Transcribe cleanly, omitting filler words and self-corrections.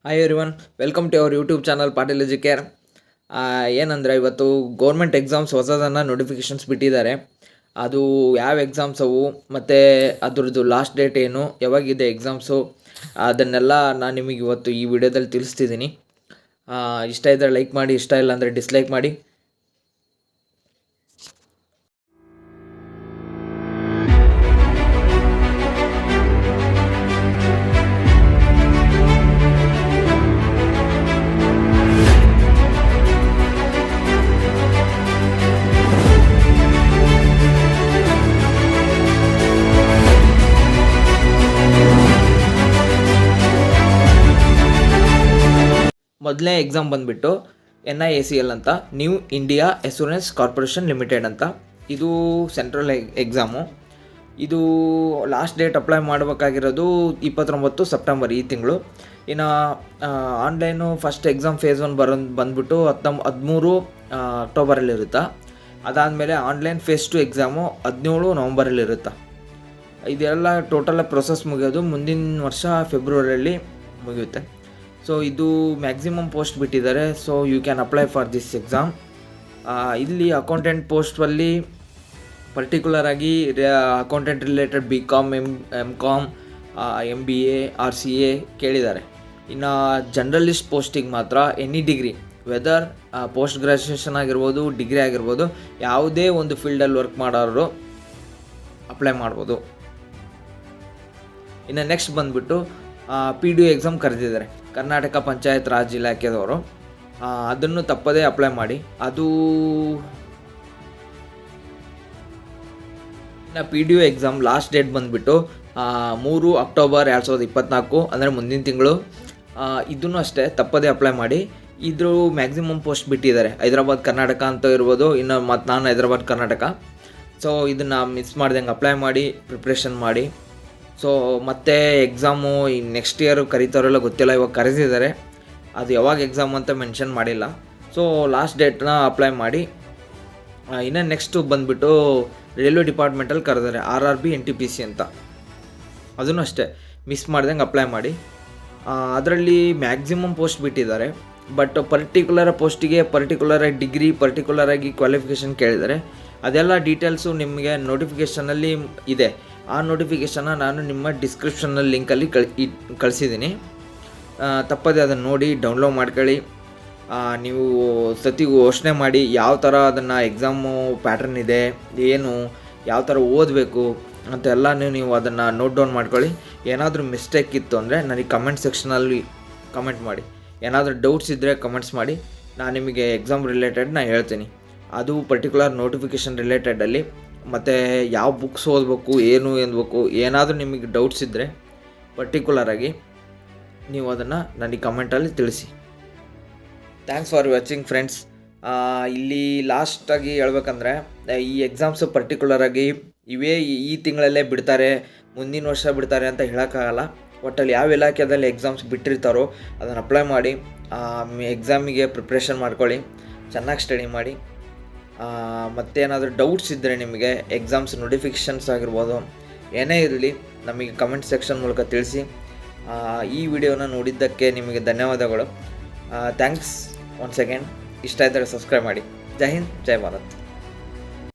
Hi everyone, welcome to our YouTube channel Patil Educare. ಏನಂದರೆ ಇವತ್ತು government exams ಹೊಸದನ್ನು notifications ಬಿಟ್ಟಿದ್ದಾರೆ. ಅದು ಯಾವ ಎಕ್ಸಾಮ್ಸ್ ಅವು ಮತ್ತು ಅದ್ರದ್ದು ಲಾಸ್ಟ್ ಡೇಟ್ ಏನು, ಯಾವಾಗಿದೆ ಎಕ್ಸಾಮ್ಸು, ಅದನ್ನೆಲ್ಲ ನಾನು ನಿಮಗೆ ಇವತ್ತು ಈ ವಿಡಿಯೋದಲ್ಲಿ ತಿಳಿಸ್ತಿದ್ದೀನಿ. ಇಷ್ಟ ಇದ್ದರೆ ಲೈಕ್ ಮಾಡಿ, ಇಷ್ಟ ಇಲ್ಲ ಅಂದರೆ ಡಿಸ್ಲೈಕ್ ಮಾಡಿ. ಮೊದಲನೇ ಎಕ್ಸಾಮ್ ಬಂದುಬಿಟ್ಟು NIACL ಅಂತ, new India assurance corporation limited ಅಂತ. ಇದು ಸೆಂಟ್ರಲ್ ಎಕ್ಸಾಮು. ಇದು ಲಾಸ್ಟ್ ಡೇಟ್ ಅಪ್ಲೈ ಮಾಡಬೇಕಾಗಿರೋದು 29 ಸೆಪ್ಟೆಂಬರ್ ಈ ತಿಂಗಳು. ಇನ್ನು ಆನ್ಲೈನು ಫಸ್ಟ್ ಎಕ್ಸಾಮ್ ಫೇಸ್ 1 ಬಂದುಬಿಟ್ಟು 13 ಅಕ್ಟೋಬರಲ್ಲಿರುತ್ತೆ. ಅದಾದಮೇಲೆ ಆನ್ಲೈನ್ ಫೇಸ್ 2 ಎಕ್ಸಾಮು 17 ನವಂಬರಲ್ಲಿರುತ್ತೆ. ಇದೆಲ್ಲ ಟೋಟಲ್ ಪ್ರೊಸೆಸ್ ಮುಗಿಯೋದು ಮುಂದಿನ ವರ್ಷ ಫೆಬ್ರವರಿಯಲ್ಲಿ ಮುಗಿಯುತ್ತೆ. ಸೊ ಇದು ಮ್ಯಾಕ್ಸಿಮಮ್ ಪೋಸ್ಟ್ ಬಿಟ್ಟಿದ್ದಾರೆ. So you can apply for this exam. ಇಲ್ಲಿ ಅಕೌಂಟೆಂಟ್ ಪೋಸ್ಟಲ್ಲಿ ಪರ್ಟಿಕ್ಯುಲರಾಗಿ accountant related BCom, MCom, MBA, RCA ಕೇಳಿದ್ದಾರೆ. ಇನ್ನು ಜರ್ನಲಿಸ್ಟ್ ಪೋಸ್ಟಿಗೆ ಮಾತ್ರ any degree, whether post graduation ಆಗಿರ್ಬೋದು, ಡಿಗ್ರಿ ಆಗಿರ್ಬೋದು, ಯಾವುದೇ ಒಂದು ಫೀಲ್ಡಲ್ಲಿ ವರ್ಕ್ ಮಾಡೋರು ಅಪ್ಲೈ ಮಾಡ್ಬೋದು. ಇನ್ನು ನೆಕ್ಸ್ಟ್ ಬಂದುಬಿಟ್ಟು PDO ಎಕ್ಸಾಮ್ ಕರೆದಿದ್ದಾರೆ, ಕರ್ನಾಟಕ ಪಂಚಾಯತ್ ರಾಜ್ ಇಲಾಖೆದವರು. ಅದನ್ನು ತಪ್ಪದೇ ಅಪ್ಲೈ ಮಾಡಿ. ಅದು ಇನ್ನು PDO ಎಕ್ಸಾಮ್ ಲಾಸ್ಟ್ ಡೇಟ್ ಬಂದುಬಿಟ್ಟು 3 ಅಕ್ಟೋಬರ್ 2024, ಅಂದರೆ ಮುಂದಿನ ತಿಂಗಳು. ಇದನ್ನು ಅಷ್ಟೇ ತಪ್ಪದೇ ಅಪ್ಲೈ ಮಾಡಿ. ಇದ್ರ ಮ್ಯಾಕ್ಸಿಮಮ್ ಪೋಸ್ಟ್ ಬಿಟ್ಟಿದ್ದಾರೆ. ಹೈದರಾಬಾದ್ ಕರ್ನಾಟಕ ಅಂತ ಇರ್ಬೋದು. ಇನ್ನು ಮತ್ತು ನಾನು ಹೈದರಾಬಾದ್ ಕರ್ನಾಟಕ. ಸೊ ಇದನ್ನು ಮಿಸ್ ಮಾಡ್ದಂಗೆ ಅಪ್ಲೈ ಮಾಡಿ, ಪ್ರಿಪ್ರೇಷನ್ ಮಾಡಿ. ಸೊ ಮತ್ತೆ ಎಕ್ಸಾಮು ನೆಕ್ಸ್ಟ್ ಇಯರ್ ಕರೀತಾರಲ್ಲ ಗೊತ್ತಿಲ್ಲ, ಇವಾಗ ಕರೆದಿದ್ದಾರೆ. ಅದು ಯಾವಾಗ ಎಕ್ಸಾಮ್ ಅಂತ ಮೆನ್ಷನ್ ಮಾಡಿಲ್ಲ. ಸೊ ಲಾಸ್ಟ್ ಡೇಟ್ನ ಅಪ್ಲೈ ಮಾಡಿ. ಇನ್ನು ನೆಕ್ಸ್ಟು ಬಂದುಬಿಟ್ಟು ರೈಲ್ವೆ ಡಿಪಾರ್ಟ್ಮೆಂಟಲ್ಲಿ ಕರೆದಿದ್ದಾರೆ, RRB NTPC ಅಂತ. ಅದನ್ನು ಅಷ್ಟೇ ಮಿಸ್ ಮಾಡ್ದಂಗೆ ಅಪ್ಲೈ ಮಾಡಿ. ಅದರಲ್ಲಿ ಮ್ಯಾಕ್ಸಿಮಮ್ ಪೋಸ್ಟ್ ಬಿಟ್ಟಿದ್ದಾರೆ. ಬಟ್ ಪರ್ಟಿಕ್ಯುಲರ್ ಪೋಸ್ಟಿಗೆ ಪರ್ಟಿಕ್ಯುಲರಾಗಿ ಡಿಗ್ರಿ, ಪರ್ಟಿಕ್ಯುಲರಾಗಿ ಕ್ವಾಲಿಫಿಕೇಷನ್ ಕೇಳಿದ್ದಾರೆ. ಅದೆಲ್ಲ ಡೀಟೇಲ್ಸು ನಿಮಗೆ ನೋಟಿಫಿಕೇಷನಲ್ಲಿ ಇದೆ. ಆ ನೋಟಿಫಿಕೇಷನ್ನ ನಾನು ನಿಮ್ಮ ಡಿಸ್ಕ್ರಿಪ್ಷನಲ್ಲಿ ಲಿಂಕಲ್ಲಿ ಕಳಿಸಿದ್ದೀನಿ. ತಪ್ಪದೆ ಅದನ್ನು ನೋಡಿ ಡೌನ್ಲೋಡ್ ಮಾಡ್ಕೊಳ್ಳಿ. ನೀವು ಸತಿಗೂ ಯೋಚನೆ ಮಾಡಿ ಯಾವ ಥರ ಅದನ್ನು ಎಕ್ಸಾಮು ಪ್ಯಾಟ್ರನ್ ಇದೆ, ಏನು ಯಾವ ಥರ ಓದಬೇಕು ಅಂತೆಲ್ಲ ನೀವು ಅದನ್ನು ನೋಟ್ ಡೌನ್ ಮಾಡ್ಕೊಳ್ಳಿ. ಏನಾದರೂ ಮಿಸ್ಟೇಕ್ ಇತ್ತು ಅಂದರೆ ನನಗೆ ಕಮೆಂಟ್ ಸೆಕ್ಷನಲ್ಲಿ ಕಮೆಂಟ್ ಮಾಡಿ. ಏನಾದರೂ ಡೌಟ್ಸ್ ಇದ್ದರೆ ಕಮೆಂಟ್ಸ್ ಮಾಡಿ. ನಾನು ನಿಮಗೆ ಎಕ್ಸಾಮ್ ರಿಲೇಟೆಡ್ ನಾನು ಹೇಳ್ತೀನಿ. ಅದು ಪರ್ಟಿಕ್ಯುಲರ್ ನೋಟಿಫಿಕೇಷನ್ ರಿಲೇಟೆಡಲ್ಲಿ, ಮತ್ತು ಯಾವ ಬುಕ್ಸ್ ಓದಬೇಕು, ಏನು ಓದಬೇಕು, ಏನಾದರೂ ನಿಮಗೆ ಡೌಟ್ಸ್ ಇದ್ದರೆ ಪರ್ಟಿಕ್ಯುಲರಾಗಿ ನೀವು ಅದನ್ನು ನನಗೆ ಕಮೆಂಟಲ್ಲಿ ತಿಳಿಸಿ. Thanks for watching friends. ಇಲ್ಲಿ ಲಾಸ್ಟಾಗಿ ಹೇಳ್ಬೇಕಂದ್ರೆ, ಈ ಎಕ್ಸಾಮ್ಸು ಪರ್ಟಿಕ್ಯುಲರಾಗಿ ಈ ತಿಂಗಳಲ್ಲೇ ಬಿಡ್ತಾರೆ, ಮುಂದಿನ ವರ್ಷ ಬಿಡ್ತಾರೆ ಅಂತ ಹೇಳೋಕ್ಕಾಗಲ್ಲ. ಒಟ್ಟಲ್ಲಿ ಯಾವ ಇಲಾಖೆಯಲ್ಲಿ ಎಕ್ಸಾಮ್ಸ್ ಬಿಟ್ಟಿರ್ತಾರೋ ಅದನ್ನು ಅಪ್ಲೈ ಮಾಡಿ. ಎಕ್ಸಾಮಿಗೆ ಪ್ರಿಪ್ರೇಷನ್ ಮಾಡ್ಕೊಳ್ಳಿ, ಚೆನ್ನಾಗಿ ಸ್ಟಡಿ ಮಾಡಿ. ಮತ್ತೇನಾದರೂ ಡೌಟ್ಸ್ ಇದ್ದರೆ ನಿಮಗೆ ಎಕ್ಸಾಮ್ಸ್ ನೋಟಿಫಿಕೇಷನ್ಸ್ ಆಗಿರ್ಬೋದು, ಏನೇ ಇರಲಿ ನಮಗೆ ಕಮೆಂಟ್ ಸೆಕ್ಷನ್ ಮೂಲಕ ತಿಳಿಸಿ. ಈ ವಿಡಿಯೋನ ನೋಡಿದ್ದಕ್ಕೆ ನಿಮಗೆ ಧನ್ಯವಾದಗಳು. Thanks once again. ಇಷ್ಟ ಇದ್ದರೆ ಸಬ್ಸ್ಕ್ರೈಬ್ ಮಾಡಿ. ಜೈ ಹಿಂದ್, ಜೈ ಭಾರತ್.